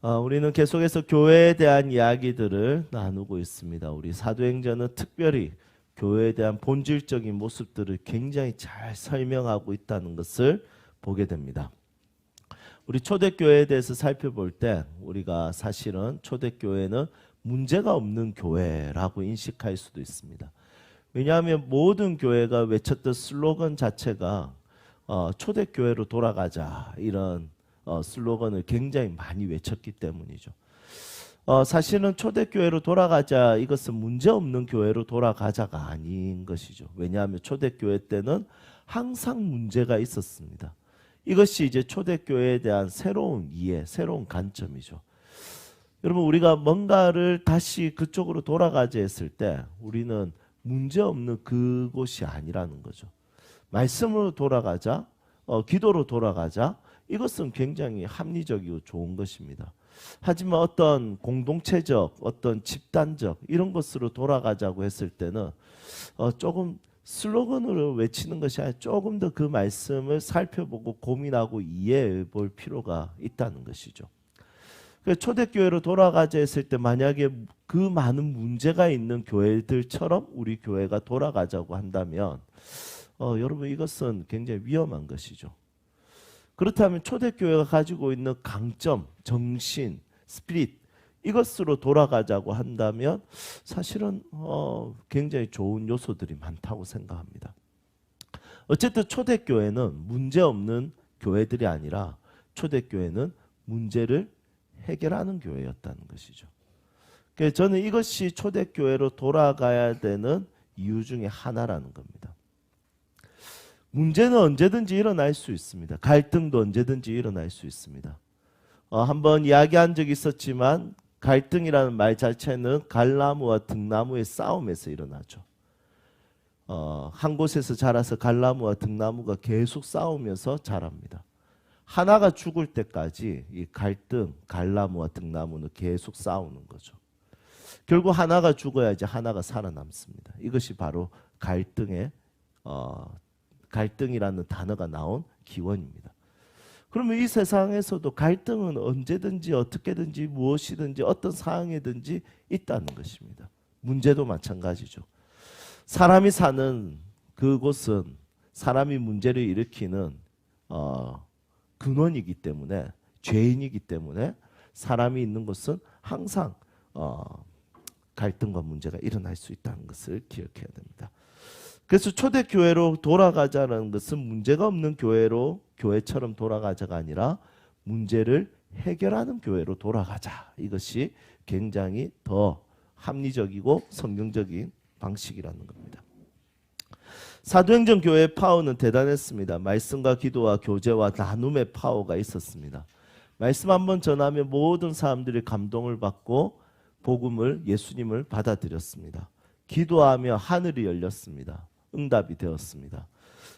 우리는 계속해서 교회에 대한 이야기들을 나누고 있습니다. 우리 사도행전은 특별히 교회에 대한 본질적인 모습들을 굉장히 잘 설명하고 있다는 것을 보게 됩니다. 우리 초대교회에 대해서 살펴볼 때 우리가 사실은 초대교회는 문제가 없는 교회라고 인식할 수도 있습니다. 왜냐하면 모든 교회가 외쳤던 슬로건 자체가 초대교회로 돌아가자 이런 슬로건을 굉장히 많이 외쳤기 때문이죠. 사실은 초대교회로 돌아가자 이것은 문제없는 교회로 돌아가자가 아닌 것이죠. 왜냐하면 초대교회 때는 항상 문제가 있었습니다. 이것이 이제 초대교회에 대한 새로운 이해, 새로운 관점이죠. 여러분 우리가 뭔가를 다시 그쪽으로 돌아가자 했을 때 우리는 문제없는 그곳이 아니라는 거죠. 말씀으로 돌아가자, 기도로 돌아가자 이것은 굉장히 합리적이고 좋은 것입니다. 하지만 어떤 공동체적, 어떤 집단적 이런 것으로 돌아가자고 했을 때는 조금 슬로건으로 외치는 것이 아니라 조금 더 그 말씀을 살펴보고 고민하고 이해해 볼 필요가 있다는 것이죠. 초대교회로 돌아가자 했을 때 만약에 그 많은 문제가 있는 교회들처럼 우리 교회가 돌아가자고 한다면 여러분 이것은 굉장히 위험한 것이죠. 그렇다면 초대교회가 가지고 있는 강점, 정신, 스피릿 이것으로 돌아가자고 한다면 사실은 굉장히 좋은 요소들이 많다고 생각합니다. 어쨌든 초대교회는 문제없는 교회들이 아니라 초대교회는 문제를 해결하는 교회였다는 것이죠. 그래서 저는 이것이 초대교회로 돌아가야 되는 이유 중에 하나라는 겁니다. 문제는 언제든지 일어날 수 있습니다. 갈등도 언제든지 일어날 수 있습니다. 한번 이야기한 적이 있었지만 갈등이라는 말 자체는 갈나무와 등나무의 싸움에서 일어나죠. 한 곳에서 자라서 갈나무와 등나무가 계속 싸우면서 자랍니다. 하나가 죽을 때까지 이 갈등, 갈나무와 등나무는 계속 싸우는 거죠. 결국 하나가 죽어야지 하나가 살아남습니다. 이것이 바로 갈등이라는 단어가 나온 기원입니다. 그러면 이 세상에서도 갈등은 언제든지 어떻게든지 무엇이든지 어떤 상황이든지 있다는 것입니다. 문제도 마찬가지죠. 사람이 사는 그곳은 사람이 문제를 일으키는 근원이기 때문에 죄인이기 때문에 사람이 있는 곳은 항상 갈등과 문제가 일어날 수 있다는 것을 기억해야 됩니다. 그래서 초대교회로 돌아가자는 것은 문제가 없는 교회처럼 돌아가자가 아니라 문제를 해결하는 교회로 돌아가자. 이것이 굉장히 더 합리적이고 성경적인 방식이라는 겁니다. 사도행전 교회의 파워는 대단했습니다. 말씀과 기도와 교제와 나눔의 파워가 있었습니다. 말씀 한번 전하면 모든 사람들이 감동을 받고 복음을 예수님을 받아들였습니다. 기도하며 하늘이 열렸습니다. 응답이 되었습니다.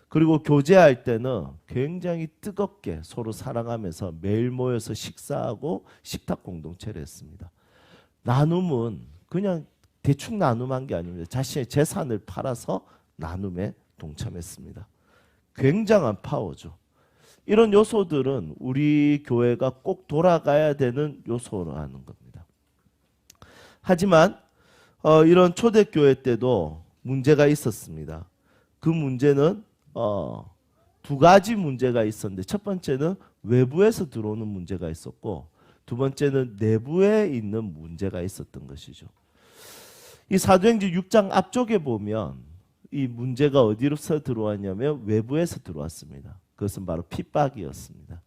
그리고 교제할 때는 굉장히 뜨겁게 서로 사랑하면서 매일 모여서 식사하고 식탁 공동체를 했습니다. 나눔은 그냥 대충 나눔한 게 아닙니다. 자신의 재산을 팔아서 나눔에 동참했습니다. 굉장한 파워죠. 이런 요소들은 우리 교회가 꼭 돌아가야 되는 요소라는 겁니다. 하지만 이런 초대교회 때도 문제가 있었습니다. 그 문제는 두 가지 문제가 있었는데 첫 번째는 외부에서 들어오는 문제가 있었고 두 번째는 내부에 있는 문제가 있었던 것이죠. 이 사도행전 6장 앞쪽에 보면 이 문제가 어디로서 들어왔냐면 외부에서 들어왔습니다. 그것은 바로 핍박이었습니다.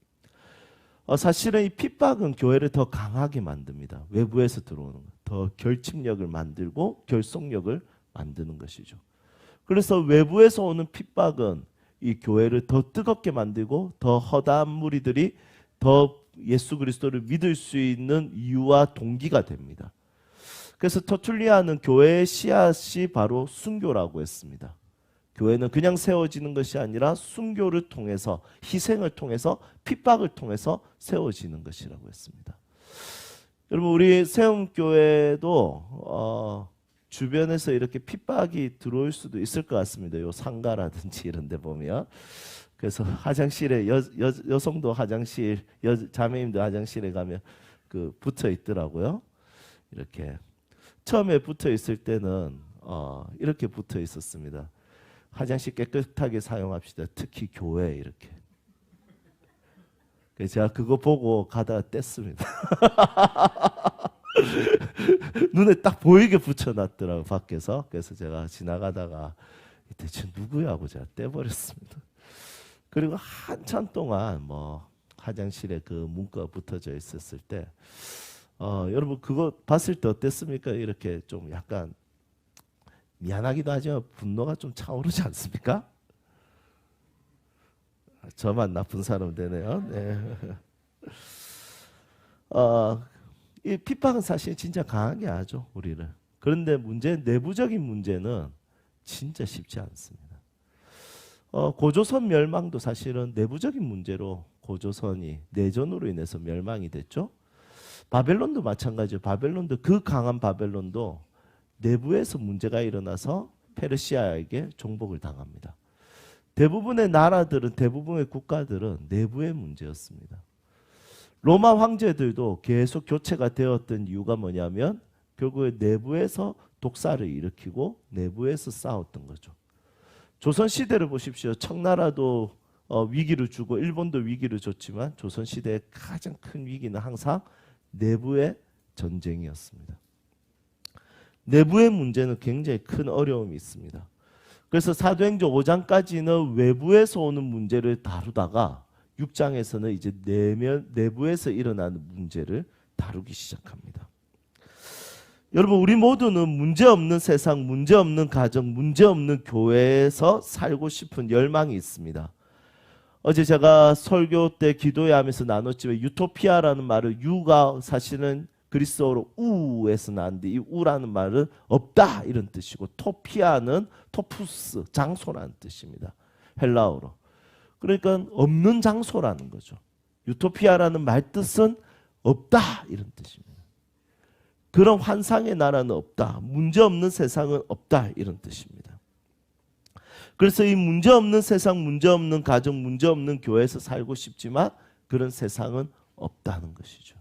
사실은 이 핍박은 교회를 더 강하게 만듭니다. 외부에서 들어오는 것, 더 결집력을 만들고 결속력을 만드는 것이죠. 그래서 외부에서 오는 핍박은 이 교회를 더 뜨겁게 만들고 더 허다한 무리들이 더 예수 그리스도를 믿을 수 있는 이유와 동기가 됩니다. 그래서 터툴리아는 교회의 씨앗이 바로 순교라고 했습니다. 교회는 그냥 세워지는 것이 아니라 순교를 통해서 희생을 통해서 핍박을 통해서 세워지는 것이라고 했습니다. 여러분 우리 세움교회도 주변에서 이렇게 핍박이 들어올 수도 있을 것 같습니다. 요 상가라든지 이런 데 보면. 그래서 화장실에 여성도 화장실, 자매님도 화장실에 가면 붙어 있더라고요. 이렇게 처음에 붙어 있을 때는 이렇게 붙어 있었습니다. 화장실 깨끗하게 사용합시다. 특히 교회 이렇게. 그래서 제가 그거 보고 가다가 뗐습니다. 눈에 딱 보이게 붙여놨더라고 밖에서. 그래서 제가 지나가다가 대체 누구야 하고 제가 떼버렸습니다. 그리고 한참 동안 뭐 화장실에 그 문구가 붙어져 있었을 때 여러분 그거 봤을 때 어땠습니까? 이렇게 좀 약간 미안하기도 하지만 분노가 좀 차오르지 않습니까? 저만 나쁜 사람 되네요. 네. 이 핍박은 사실 진짜 강하게 하죠, 우리를. 그런데 내부적인 문제는 진짜 쉽지 않습니다. 고조선 멸망도 사실은 내부적인 문제로 고조선이 내전으로 인해서 멸망이 됐죠. 바벨론도 마찬가지예요. 바벨론도 그 강한 바벨론도 내부에서 문제가 일어나서 페르시아에게 종복을 당합니다. 대부분의 나라들은 대부분의 국가들은 내부의 문제였습니다. 로마 황제들도 계속 교체가 되었던 이유가 뭐냐면 결국에 내부에서 독사를 일으키고 내부에서 싸웠던 거죠. 조선시대를 보십시오. 청나라도 위기를 주고 일본도 위기를 줬지만 조선시대의 가장 큰 위기는 항상 내부의 전쟁이었습니다. 내부의 문제는 굉장히 큰 어려움이 있습니다. 그래서 사도행전 5장까지는 외부에서 오는 문제를 다루다가 6장에서는 이제 내부에서 일어나는 문제를 다루기 시작합니다. 여러분 우리 모두는 문제없는 세상, 문제없는 가정, 문제없는 교회에서 살고 싶은 열망이 있습니다. 어제 제가 설교 때 기도회 하면서 나눴지만 유토피아라는 말을 유가 사실은 그리스어로 우에서 나는데 이 우라는 말은 없다 이런 뜻이고 토피아는 토푸스 장소라는 뜻입니다. 헬라어로. 그러니까 없는 장소라는 거죠. 유토피아라는 말 뜻은 없다 이런 뜻입니다. 그런 환상의 나라는 없다. 문제없는 세상은 없다 이런 뜻입니다. 그래서 이 문제없는 세상, 문제없는 가정, 문제없는 교회에서 살고 싶지만 그런 세상은 없다는 것이죠.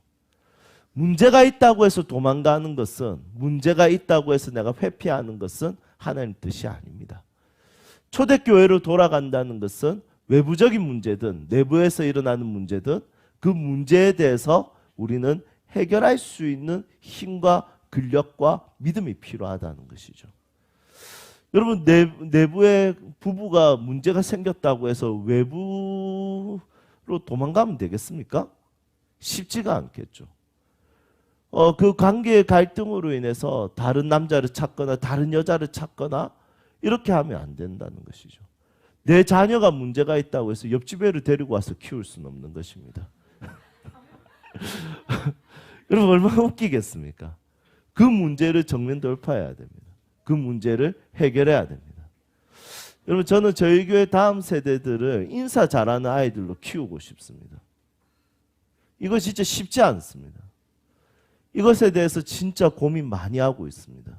문제가 있다고 해서 도망가는 것은 문제가 있다고 해서 내가 회피하는 것은 하나님 뜻이 아닙니다. 초대교회로 돌아간다는 것은 외부적인 문제든 내부에서 일어나는 문제든 그 문제에 대해서 우리는 해결할 수 있는 힘과 근력과 믿음이 필요하다는 것이죠. 여러분 내부에 부부가 문제가 생겼다고 해서 외부로 도망가면 되겠습니까? 쉽지가 않겠죠. 그 관계의 갈등으로 인해서 다른 남자를 찾거나 다른 여자를 찾거나 이렇게 하면 안 된다는 것이죠. 내 자녀가 문제가 있다고 해서 옆집 애를 데리고 와서 키울 수는 없는 것입니다. 여러분 얼마나 웃기겠습니까? 그 문제를 정면 돌파해야 됩니다. 그 문제를 해결해야 됩니다. 여러분 저는 저희 교회 다음 세대들을 인사 잘하는 아이들로 키우고 싶습니다. 이거 진짜 쉽지 않습니다. 이것에 대해서 진짜 고민 많이 하고 있습니다.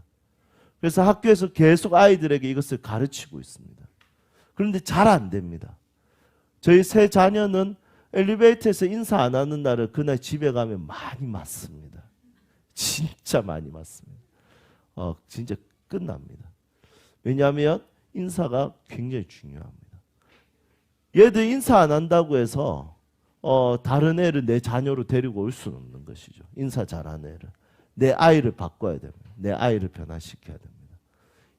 그래서 학교에서 계속 아이들에게 이것을 가르치고 있습니다. 그런데 잘 안 됩니다. 저희 세 자녀는 엘리베이터에서 인사 안 하는 날은 그날 집에 가면 많이 맞습니다. 진짜 많이 맞습니다. 진짜 끝납니다. 왜냐하면 인사가 굉장히 중요합니다. 얘들 인사 안 한다고 해서 다른 애를 내 자녀로 데리고 올 수는 없는 것이죠. 인사 잘하는 애를. 내 아이를 바꿔야 됩니다. 내 아이를 변화시켜야 됩니다.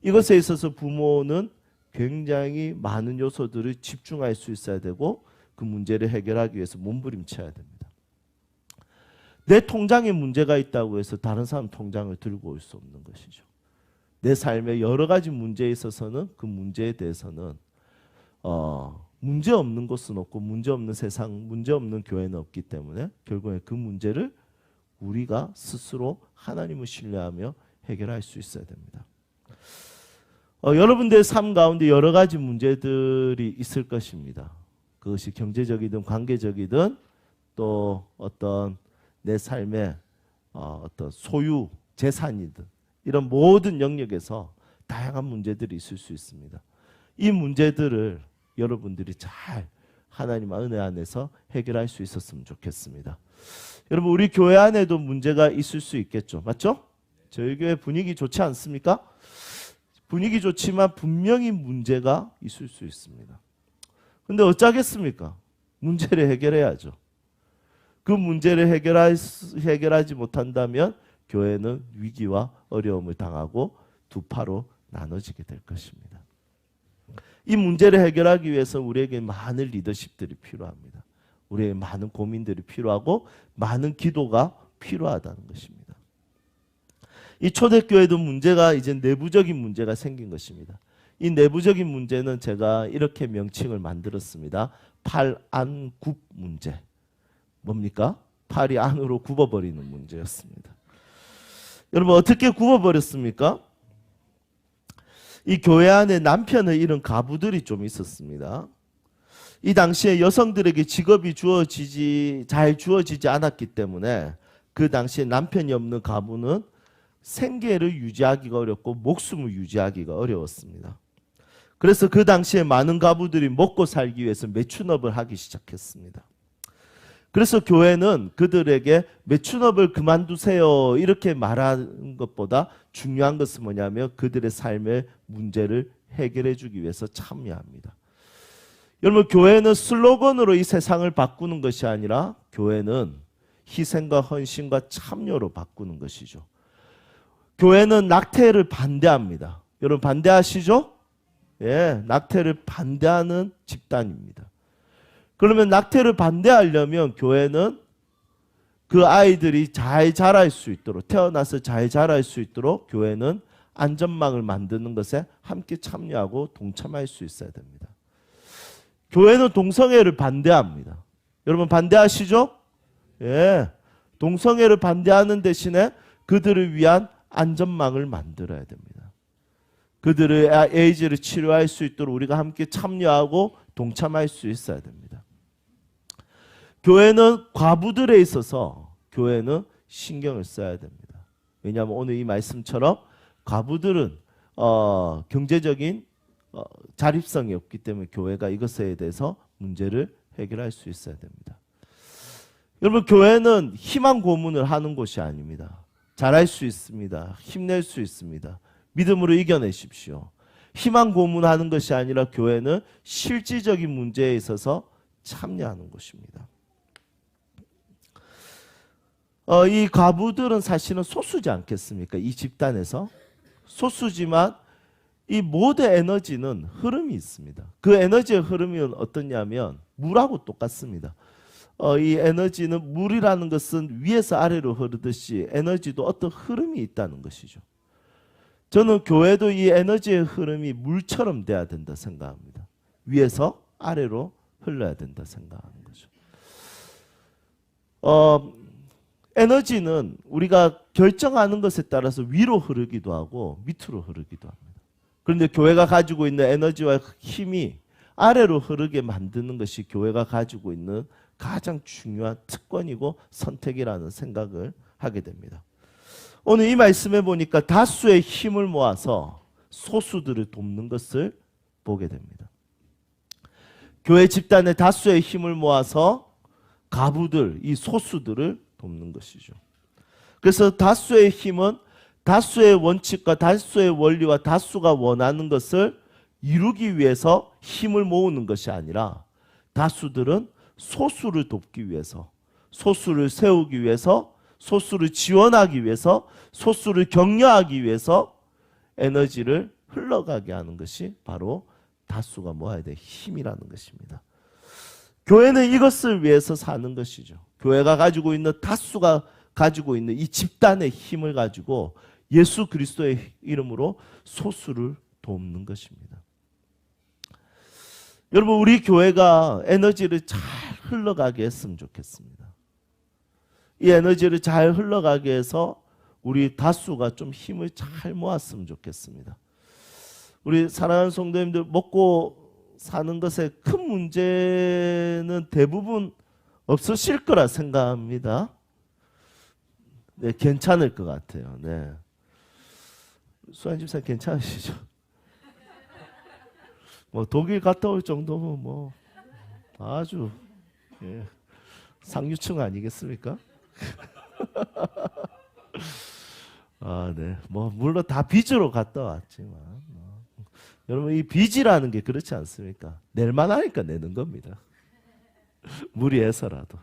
이것에 있어서 부모는 굉장히 많은 요소들을 집중할 수 있어야 되고 그 문제를 해결하기 위해서 몸부림쳐야 됩니다. 내 통장에 문제가 있다고 해서 다른 사람 통장을 들고 올 수 없는 것이죠. 내 삶의 여러 가지 문제에 있어서는 그 문제에 대해서는 문제 없는 곳은 없고 문제 없는 세상, 문제 없는 교회는 없기 때문에 결국에 그 문제를 우리가 스스로 하나님을 신뢰하며 해결할 수 있어야 됩니다. 여러분들의 삶 가운데 여러 가지 문제들이 있을 것입니다. 그것이 경제적이든 관계적이든 또 어떤 내 삶의 어떤 소유, 재산이든 이런 모든 영역에서 다양한 문제들이 있을 수 있습니다. 이 문제들을 여러분들이 잘 하나님의 은혜 안에서 해결할 수 있었으면 좋겠습니다. 여러분 우리 교회 안에도 문제가 있을 수 있겠죠. 맞죠? 저희 교회 분위기 좋지 않습니까? 분위기 좋지만 분명히 문제가 있을 수 있습니다. 근데 어쩌겠습니까? 문제를 해결해야죠. 그 문제를 해결하지 못한다면 교회는 위기와 어려움을 당하고 두 파로 나눠지게 될 것입니다. 이 문제를 해결하기 위해서 우리에게 많은 리더십들이 필요합니다. 우리에게 많은 고민들이 필요하고 많은 기도가 필요하다는 것입니다. 이 초대교회도 문제가 이제 내부적인 문제가 생긴 것입니다. 이 내부적인 문제는 제가 이렇게 명칭을 만들었습니다. 팔안굽 문제. 뭡니까? 팔이 안으로 굽어버리는 문제였습니다. 여러분 어떻게 굽어버렸습니까? 이 교회 안에 남편을 잃은 가부들이 좀 있었습니다. 이 당시에 여성들에게 직업이 잘 주어지지 않았기 때문에 그 당시에 남편이 없는 가부는 생계를 유지하기가 어렵고 목숨을 유지하기가 어려웠습니다. 그래서 그 당시에 많은 가부들이 먹고 살기 위해서 매춘업을 하기 시작했습니다. 그래서 교회는 그들에게 매춘업을 그만두세요 이렇게 말하는 것보다 중요한 것은 뭐냐면 그들의 삶의 문제를 해결해 주기 위해서 참여합니다. 여러분 교회는 슬로건으로 이 세상을 바꾸는 것이 아니라 교회는 희생과 헌신과 참여로 바꾸는 것이죠. 교회는 낙태를 반대합니다. 여러분 반대하시죠? 예, 낙태를 반대하는 집단입니다. 그러면 낙태를 반대하려면 교회는 그 아이들이 잘 자랄 수 있도록 태어나서 잘 자랄 수 있도록 교회는 안전망을 만드는 것에 함께 참여하고 동참할 수 있어야 됩니다. 교회는 동성애를 반대합니다. 여러분 반대하시죠? 예, 동성애를 반대하는 대신에 그들을 위한 안전망을 만들어야 됩니다. 그들의 에이즈를 치료할 수 있도록 우리가 함께 참여하고 동참할 수 있어야 됩니다. 교회는 과부들에 있어서 교회는 신경을 써야 됩니다. 왜냐하면 오늘 이 말씀처럼 과부들은 경제적인 자립성이 없기 때문에 교회가 이것에 대해서 문제를 해결할 수 있어야 됩니다. 여러분 교회는 희망 고문을 하는 곳이 아닙니다. 잘할 수 있습니다. 힘낼 수 있습니다. 믿음으로 이겨내십시오. 희망 고문하는 것이 아니라 교회는 실질적인 문제에 있어서 참여하는 곳입니다. 이 과부들은 사실은 소수지 않겠습니까? 이 집단에서 소수지만 이 모든 에너지는 흐름이 있습니다. 그 에너지의 흐름이 어떠냐면 물하고 똑같습니다. 이 에너지는 물이라는 것은 위에서 아래로 흐르듯이 에너지도 어떤 흐름이 있다는 것이죠. 저는 교회도 이 에너지의 흐름이 물처럼 돼야 된다 생각합니다. 위에서 아래로 흘러야 된다 생각하는 거죠. 에너지는 우리가 결정하는 것에 따라서 위로 흐르기도 하고 밑으로 흐르기도 합니다. 그런데 교회가 가지고 있는 에너지와 힘이 아래로 흐르게 만드는 것이 교회가 가지고 있는 가장 중요한 특권이고 선택이라는 생각을 하게 됩니다. 오늘 이 말씀에 보니까 다수의 힘을 모아서 소수들을 돕는 것을 보게 됩니다. 교회 집단의 다수의 힘을 모아서 가부들, 이 소수들을 돕는 것이죠. 그래서 다수의 힘은 다수의 원칙과 다수의 원리와 다수가 원하는 것을 이루기 위해서 힘을 모으는 것이 아니라 다수들은 소수를 돕기 위해서, 소수를 세우기 위해서, 소수를 지원하기 위해서, 소수를 격려하기 위해서 에너지를 흘러가게 하는 것이 바로 다수가 모아야 될 힘이라는 것입니다. 교회는 이것을 위해서 사는 것이죠. 교회가 가지고 있는 다수가 가지고 있는 이 집단의 힘을 가지고 예수 그리스도의 이름으로 소수를 돕는 것입니다. 여러분 우리 교회가 에너지를 잘 흘러가게 했으면 좋겠습니다. 이 에너지를 잘 흘러가게 해서 우리 다수가 좀 힘을 잘 모았으면 좋겠습니다. 우리 사랑하는 성도님들 먹고 사는 것에 큰 문제는 대부분 없으실 거라 생각합니다. 네, 괜찮을 것 같아요. 네. 수환 집사 괜찮으시죠? 뭐 독일 갔다 올 정도면 뭐 아주 예, 상류층 아니겠습니까? 아, 네. 뭐 물론 다 빚으로 갔다 왔지만 여러분 이 빚이라는 게 그렇지 않습니까? 낼만 하니까 내는 겁니다. 무리해서라도.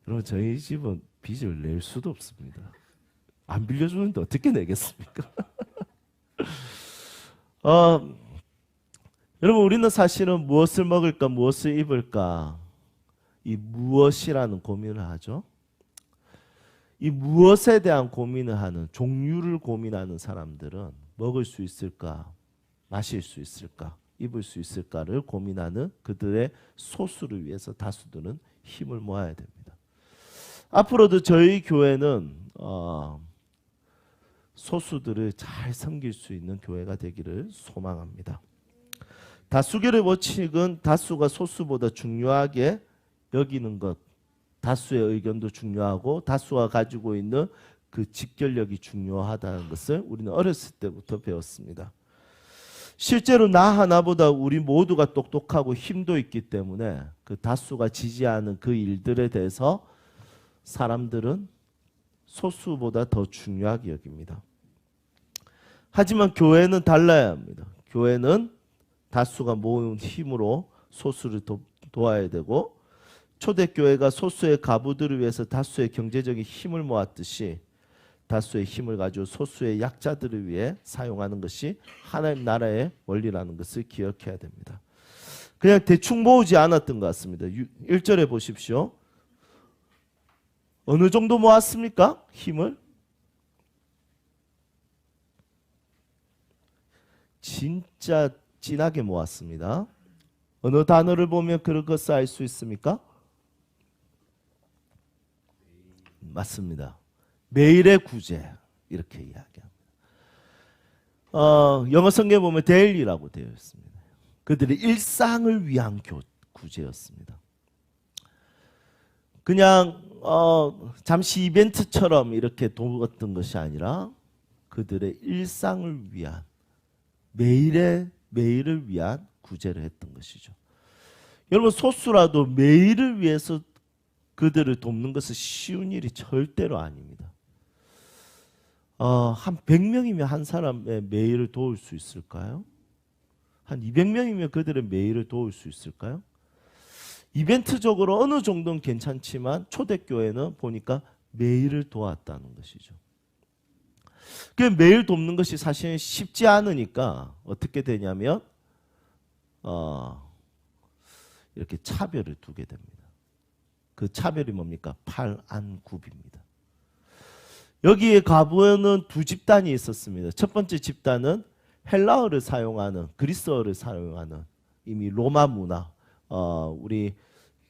여러분 저희 집은 빚을 낼 수도 없습니다. 안 빌려주는데 어떻게 내겠습니까? 여러분 우리는 사실은 무엇을 먹을까 무엇을 입을까 이 무엇이라는 고민을 하죠. 이 무엇에 대한 고민을 하는 종류를 고민하는 사람들은 먹을 수 있을까 마실 수 있을까 입을 수 있을까를 고민하는 그들의 소수를 위해서 다수들은 힘을 모아야 됩니다. 앞으로도 저희 교회는 소수들을 잘 섬길 수 있는 교회가 되기를 소망합니다. 다수결의 원칙은 다수가 소수보다 중요하게 여기는 것, 다수의 의견도 중요하고 다수가 가지고 있는 그 직결력이 중요하다는 것을 우리는 어렸을 때부터 배웠습니다. 실제로 나 하나보다 우리 모두가 똑똑하고 힘도 있기 때문에 그 다수가 지지하는 그 일들에 대해서 사람들은 소수보다 더 중요하게 여깁니다. 하지만 교회는 달라야 합니다. 교회는 다수가 모은 힘으로 소수를 도와야 되고 초대교회가 소수의 가부들을 위해서 다수의 경제적인 힘을 모았듯이 다수의 힘을 가지고 소수의 약자들을 위해 사용하는 것이 하나님 나라의 원리라는 것을 기억해야 됩니다. 그냥 대충 모으지 않았던 것 같습니다. 1절에 보십시오. 어느 정도 모았습니까? 힘을? 진짜 진하게 모았습니다. 어느 단어를 보면 그런 것을 알 수 있습니까? 맞습니다. 매일의 구제 이렇게 이야기합니다. 영어 성경에 보면 데일리라고 되어 있습니다. 그들의 일상을 위한 구제였습니다. 그냥 잠시 이벤트처럼 이렇게 도왔던 것이 아니라 그들의 일상을 위한 매일을 위한 구제를 했던 것이죠. 여러분 소수라도 매일을 위해서 그들을 돕는 것은 쉬운 일이 절대로 아닙니다. 한 100명이면 한 사람의 매일을 도울 수 있을까요? 한 200명이면 그들의 매일을 도울 수 있을까요? 이벤트적으로 어느 정도는 괜찮지만 초대교회는 보니까 매일을 도왔다는 것이죠. 그 매일 돕는 것이 사실은 쉽지 않으니까 어떻게 되냐면 이렇게 차별을 두게 됩니다. 그 차별이 뭡니까? 팔안굽입니다. 여기에 가부에는 두 집단이 있었습니다. 첫 번째 집단은 헬라어를 사용하는 그리스어를 사용하는 이미 로마 문화 우리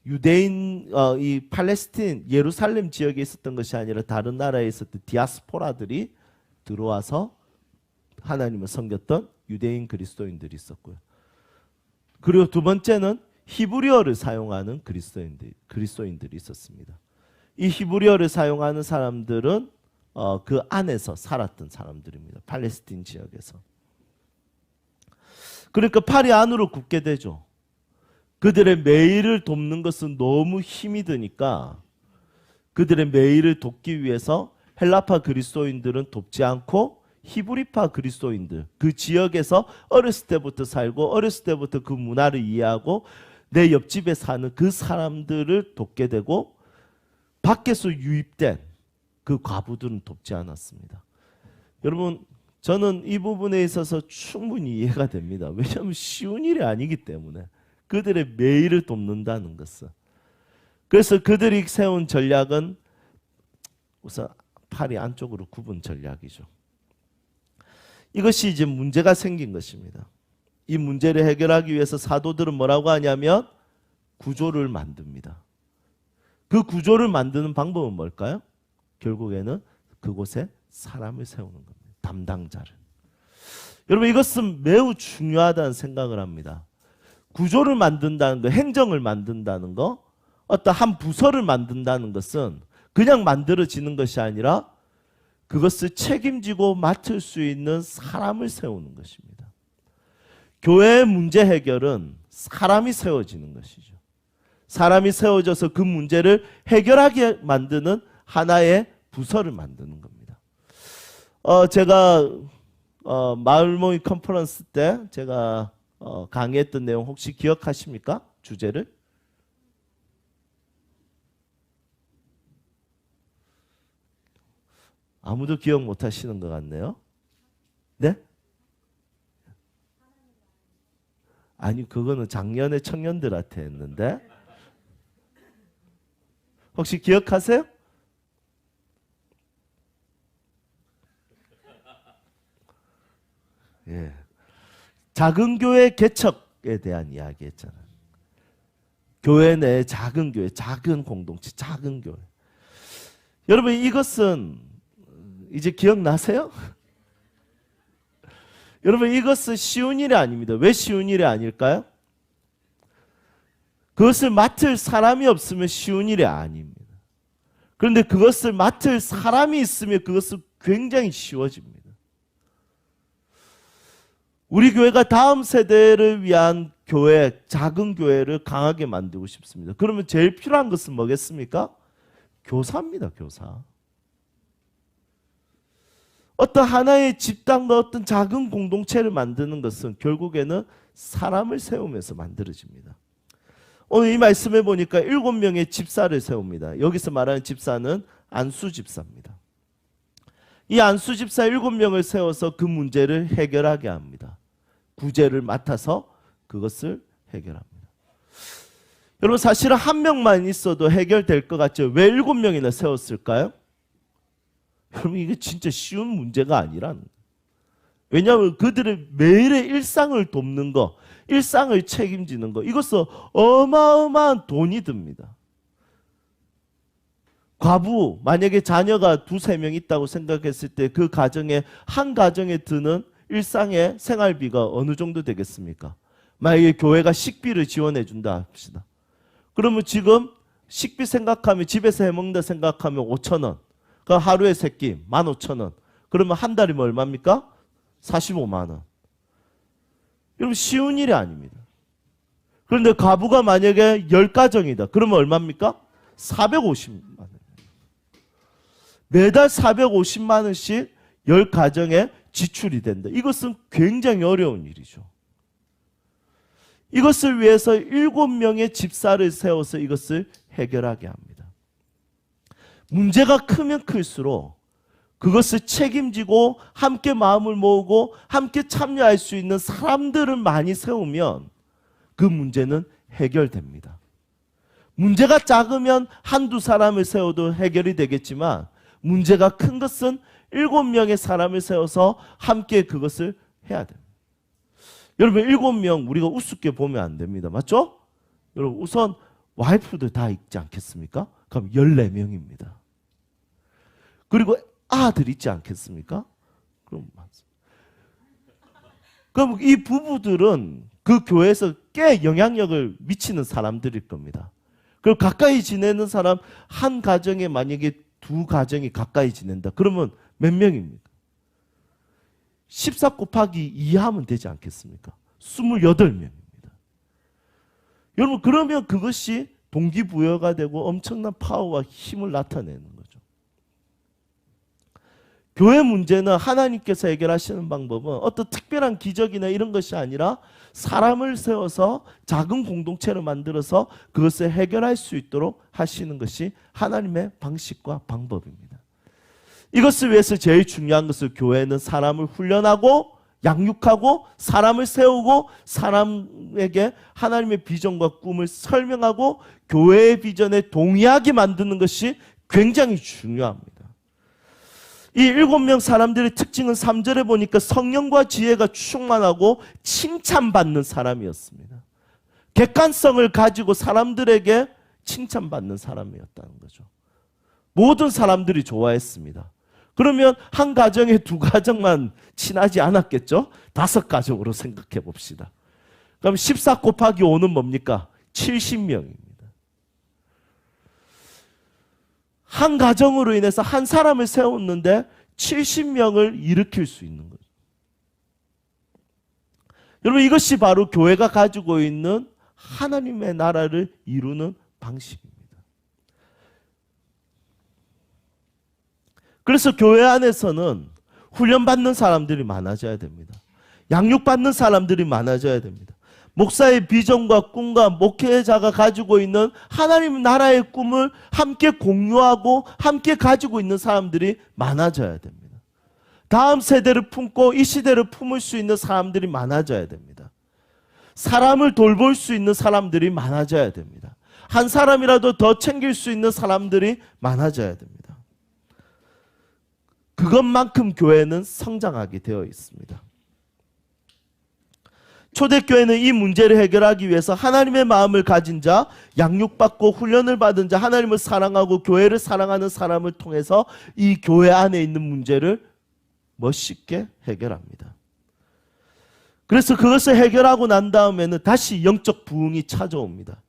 유대인 이 팔레스틴 예루살렘 지역에 있었던 것이 아니라 다른 나라에 있었던 디아스포라들이 들어와서 하나님을 섬겼던 유대인 그리스도인들이 있었고요. 그리고 두 번째는 히브리어를 사용하는 그리스도인들이 있었습니다. 이 히브리어를 사용하는 사람들은 그 안에서 살았던 사람들입니다. 팔레스틴 지역에서. 그러니까 팔이 안으로 굽게 되죠. 그들의 매일을 돕는 것은 너무 힘이 드니까 그들의 매일을 돕기 위해서 헬라파 그리스도인들은 돕지 않고 히브리파 그리스도인들 그 지역에서 어렸을 때부터 살고 어렸을 때부터 그 문화를 이해하고 내 옆집에 사는 그 사람들을 돕게 되고 밖에서 유입된 그 과부들은 돕지 않았습니다. 여러분 저는 이 부분에 있어서 충분히 이해가 됩니다. 왜냐하면 쉬운 일이 아니기 때문에 그들의 매일을 돕는다는 것은. 그래서 그들이 세운 전략은 우선 팔이 안쪽으로 굽은 전략이죠. 이것이 이제 문제가 생긴 것입니다. 이 문제를 해결하기 위해서 사도들은 뭐라고 하냐면 구조를 만듭니다. 그 구조를 만드는 방법은 뭘까요? 결국에는 그곳에 사람을 세우는 겁니다. 담당자를. 여러분 이것은 매우 중요하다는 생각을 합니다. 구조를 만든다는 거, 행정을 만든다는 거, 어떤 한 부서를 만든다는 것은 그냥 만들어지는 것이 아니라 그것을 책임지고 맡을 수 있는 사람을 세우는 것입니다. 교회의 문제 해결은 사람이 세워지는 것이죠. 사람이 세워져서 그 문제를 해결하게 만드는 하나의 부서를 만드는 겁니다. 제가 마을 모임 컨퍼런스 때 제가 강의했던 내용 혹시 기억하십니까? 주제를? 아무도 기억 못 하시는 것 같네요. 네? 아니, 그거는 작년에 청년들한테 했는데. 혹시 기억하세요? 예. 작은 교회 개척에 대한 이야기 했잖아요. 교회 내 작은 교회, 작은 공동체, 작은 교회. 여러분, 이것은 이제 기억나세요? 여러분, 이것은 쉬운 일이 아닙니다. 왜 쉬운 일이 아닐까요? 그것을 맡을 사람이 없으면 쉬운 일이 아닙니다. 그런데 그것을 맡을 사람이 있으면 그것은 굉장히 쉬워집니다. 우리 교회가 다음 세대를 위한 교회, 작은 교회를 강하게 만들고 싶습니다. 그러면 제일 필요한 것은 뭐겠습니까? 교사입니다, 교사. 어떤 하나의 집단과 어떤 작은 공동체를 만드는 것은 결국에는 사람을 세우면서 만들어집니다. 오늘 이 말씀에 보니까 7명의 집사를 세웁니다. 여기서 말하는 집사는 안수 집사입니다. 이 안수 집사 7명을 세워서 그 문제를 해결하게 합니다. 구제를 맡아서 그것을 해결합니다. 여러분, 사실은 한 명만 있어도 해결될 것 같죠? 왜 7명이나 세웠을까요? 여러분, 이게 진짜 쉬운 문제가 아니라는 거예요. 왜냐하면 그들의 매일의 일상을 돕는 거, 일상을 책임지는 거, 이것은 어마어마한 돈이 듭니다. 과부, 만약에 자녀가 2-3명 있다고 생각했을 때 그 가정에, 한 가정에 드는 일상의 생활비가 어느 정도 되겠습니까? 만약에 교회가 식비를 지원해 준다 합시다. 그러면 지금 식비 생각하면, 집에서 해먹는다 생각하면 5,000원. 그 하루에 3끼 15,000원. 그러면 한 달이면 얼마입니까? 45만 원. 여러분, 쉬운 일이 아닙니다. 그런데 가부가 만약에 10가정이다. 그러면 얼마입니까? 450만 원. 매달 450만 원씩 10가정에 지출이 된다. 이것은 굉장히 어려운 일이죠. 이것을 위해서 7명의 집사를 세워서 이것을 해결하게 합니다. 문제가 크면 클수록 그것을 책임지고 함께 마음을 모으고 함께 참여할 수 있는 사람들을 많이 세우면 그 문제는 해결됩니다. 문제가 작으면 한두 사람을 세워도 해결이 되겠지만 문제가 큰 것은 7명의 사람을 세워서 함께 그것을 해야 됩니다. 여러분, 7명 우리가 우습게 보면 안 됩니다. 맞죠? 여러분, 우선 와이프도 다 있지 않겠습니까? 그럼 14명입니다. 그리고 아들 있지 않겠습니까? 그럼 이 부부들은 그 교회에서 꽤 영향력을 미치는 사람들일 겁니다. 그리고 가까이 지내는 사람, 한 가정에 만약에 2가정이 가까이 지낸다. 그러면 몇 명입니까? 14 곱하기 2 하면 되지 않겠습니까? 28명입니다. 여러분, 그러면 그것이 동기부여가 되고 엄청난 파워와 힘을 나타내는 거죠. 교회 문제는 하나님께서 해결하시는 방법은 어떤 특별한 기적이나 이런 것이 아니라 사람을 세워서 작은 공동체를 만들어서 그것을 해결할 수 있도록 하시는 것이 하나님의 방식과 방법입니다. 이것을 위해서 제일 중요한 것은 교회는 사람을 훈련하고 양육하고 사람을 세우고 사람에게 하나님의 비전과 꿈을 설명하고 교회의 비전에 동의하게 만드는 것이 굉장히 중요합니다. 이 7명 사람들의 특징은 3절에 보니까 성령과 지혜가 충만하고 칭찬받는 사람이었습니다. 객관성을 가지고 사람들에게 칭찬받는 사람이었다는 거죠. 모든 사람들이 좋아했습니다. 그러면 한 가정에 2가정만 친하지 않았겠죠? 5가정으로 생각해 봅시다. 그럼 14 곱하기 5는 뭡니까? 70명입니다. 한 가정으로 인해서 한 사람을 세웠는데 70명을 일으킬 수 있는 거죠. 여러분, 이것이 바로 교회가 가지고 있는 하나님의 나라를 이루는 방식입니다. 그래서 교회 안에서는 훈련받는 사람들이 많아져야 됩니다. 양육받는 사람들이 많아져야 됩니다. 목사의 비전과 꿈과 목회자가 가지고 있는 하나님 나라의 꿈을 함께 공유하고 함께 가지고 있는 사람들이 많아져야 됩니다. 다음 세대를 품고 이 시대를 품을 수 있는 사람들이 많아져야 됩니다. 사람을 돌볼 수 있는 사람들이 많아져야 됩니다. 한 사람이라도 더 챙길 수 있는 사람들이 많아져야 됩니다. 그것만큼 교회는 성장하게 되어 있습니다. 초대교회는 이 문제를 해결하기 위해서 하나님의 마음을 가진 자, 양육받고 훈련을 받은 자, 하나님을 사랑하고 교회를 사랑하는 사람을 통해서 이 교회 안에 있는 문제를 멋있게 해결합니다. 그래서 그것을 해결하고 난 다음에는 다시 영적 부흥이 찾아옵니다.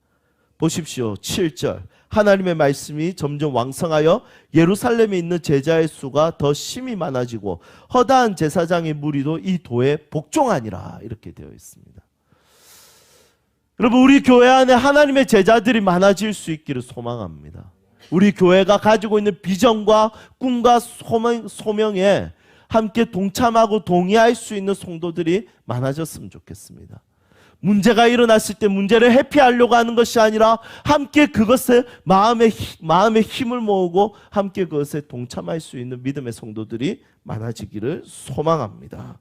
보십시오. 7절. 하나님의 말씀이 점점 왕성하여 예루살렘에 있는 제자의 수가 더 심히 많아지고 허다한 제사장의 무리도 이 도에 복종하니라. 이렇게 되어 있습니다. 여러분, 우리 교회 안에 하나님의 제자들이 많아질 수 있기를 소망합니다. 우리 교회가 가지고 있는 비전과 꿈과 소명에 함께 동참하고 동의할 수 있는 성도들이 많아졌으면 좋겠습니다. 문제가 일어났을 때 문제를 회피하려고 하는 것이 아니라 함께 그것에 마음의 힘을 모으고 함께 그것에 동참할 수 있는 믿음의 성도들이 많아지기를 소망합니다.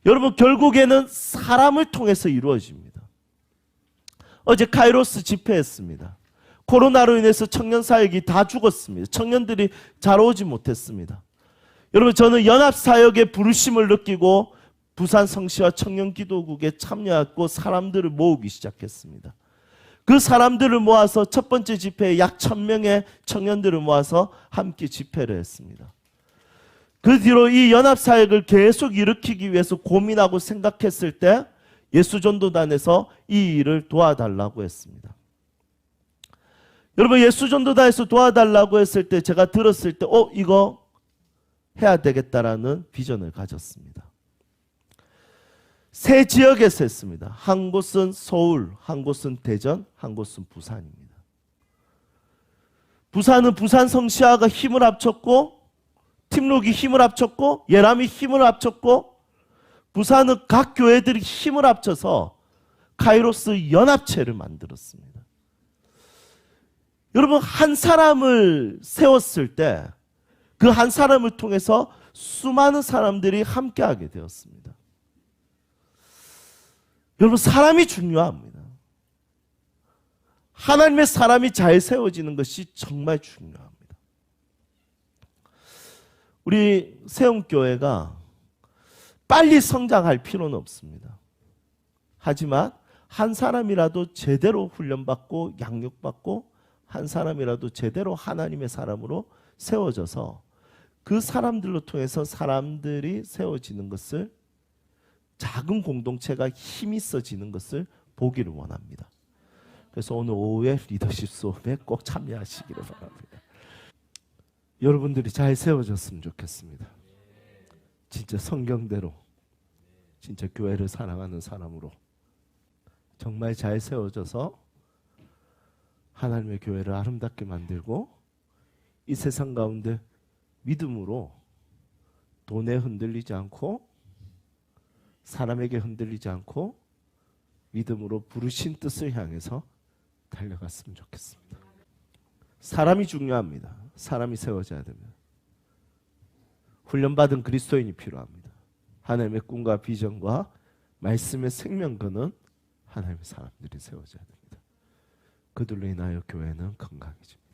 여러분, 결국에는 사람을 통해서 이루어집니다. 어제 카이로스 집회했습니다. 코로나로 인해서 청년 사역이 다 죽었습니다. 청년들이 잘 오지 못했습니다. 여러분, 저는 연합사역의 부르심을 느끼고 부산 성시와 청년기도국에 참여하고 사람들을 모으기 시작했습니다. 그 사람들을 모아서 첫 번째 집회에 약 1000명의 청년들을 모아서 함께 집회를 했습니다. 그 뒤로 이 연합사역을 계속 일으키기 위해서 고민하고 생각했을 때 예수전도단에서 이 일을 도와달라고 했습니다. 여러분, 예수전도단에서 도와달라고 했을 때 제가 들었을 때 이거 해야 되겠다라는 비전을 가졌습니다. 세 지역에서 했습니다. 한 곳은 서울, 한 곳은 대전, 한 곳은 부산입니다. 부산은 부산 성시아가 힘을 합쳤고, 팀록이 힘을 합쳤고, 예람이 힘을 합쳤고, 부산은 각 교회들이 힘을 합쳐서 카이로스 연합체를 만들었습니다. 여러분, 한 사람을 세웠을 때 그 한 사람을 통해서 수많은 사람들이 함께하게 되었습니다. 여러분, 사람이 중요합니다. 하나님의 사람이 잘 세워지는 것이 정말 중요합니다. 우리 세움교회가 빨리 성장할 필요는 없습니다. 하지만 한 사람이라도 제대로 훈련받고 양육받고 한 사람이라도 제대로 하나님의 사람으로 세워져서 그 사람들로 통해서 사람들이 세워지는 것을, 작은 공동체가 힘이 있어지는 것을 보기를 원합니다. 그래서 오늘 오후에 리더십 수업에 꼭 참여하시기를 바랍니다. 여러분들이 잘 세워졌으면 좋겠습니다. 진짜 성경대로, 진짜 교회를 사랑하는 사람으로 정말 잘 세워져서 하나님의 교회를 아름답게 만들고 이 세상 가운데 믿음으로 돈에 흔들리지 않고 사람에게 흔들리지 않고 믿음으로 부르신 뜻을 향해서 달려갔으면 좋겠습니다. 사람이 중요합니다. 사람이 세워져야 됩니다. 훈련받은 그리스도인이 필요합니다. 하나님의 꿈과 비전과 말씀의 생명거는 하나님의 사람들이 세워져야 됩니다. 그들로 인하여 교회는 건강해집니다.